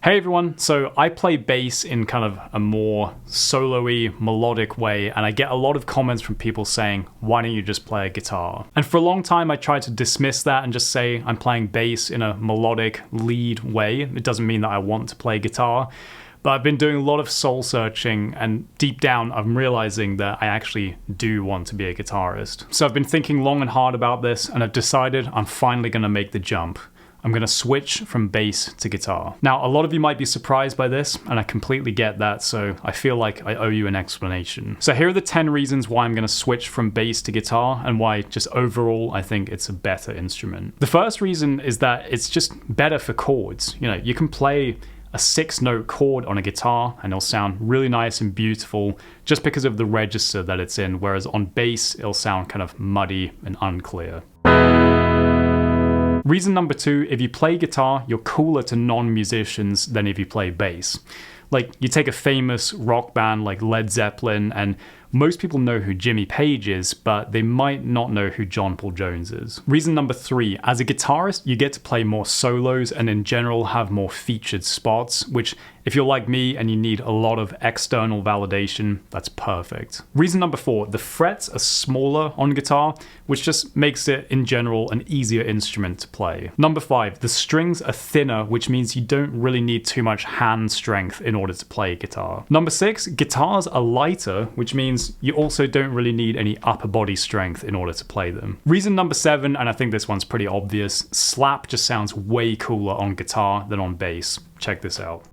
Hey everyone, so I play bass in kind of a more solo-y, melodic way, and I get a lot of comments from people saying, why don't you just play a guitar? And for a long time I tried to dismiss that and just say I'm playing bass in a melodic lead way. It doesn't mean that I want to play guitar, but I've been doing a lot of soul searching, and deep down I'm realizing that I actually do want to be a guitarist. So I've been thinking long and hard about this, and I've decided I'm finally going to make the jump. I'm going to switch from bass to guitar. Now, a lot of you might be surprised by this, and I completely get that, so I feel like I owe you an explanation. So here are the 10 reasons why I'm going to switch from bass to guitar, and why just overall I think it's a better instrument. The first reason is that it's just better for chords. You know, you can play a 6-note chord on a guitar and it'll sound really nice and beautiful just because of the register that it's in, whereas on bass it'll sound kind of muddy and unclear. Reason number 2, if you play guitar, you're cooler to non-musicians than if you play bass. Like, you take a famous rock band like Led Zeppelin, and most people know who Jimmy Page is, but they might not know who John Paul Jones is. Reason number 3, as a guitarist, you get to play more solos and in general have more featured spots, which if you're like me and you need a lot of external validation, that's perfect. Reason number 4, the frets are smaller on guitar, which just makes it in general an easier instrument to play. Number 5, the strings are thinner, which means you don't really need too much hand strength in order to play guitar. Number 6, guitars are lighter, which means you also don't really need any upper body strength in order to play them. Reason number 7, and I think this one's pretty obvious, slap just sounds way cooler on guitar than on bass. Check this out.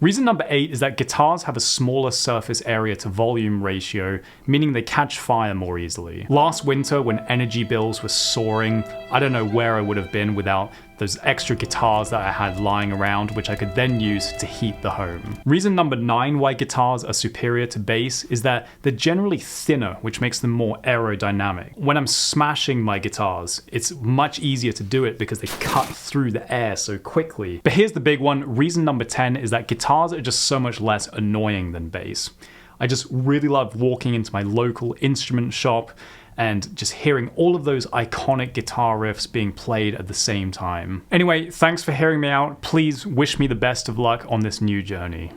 Reason number 8 is that guitars have a smaller surface area to volume ratio, meaning they catch fire more easily. Last winter, when energy bills were soaring, I don't know where I would have been without those extra guitars that I had lying around, which I could then use to heat the home. Reason number 9 why guitars are superior to bass is that they're generally thinner, which makes them more aerodynamic. When I'm smashing my guitars, it's much easier to do it because they cut through the air so quickly. But here's the big one. Reason number 10 is that guitars are just so much less annoying than bass. I just really love walking into my local instrument shop and just hearing all of those iconic guitar riffs being played at the same time. Anyway, thanks for hearing me out. Please wish me the best of luck on this new journey.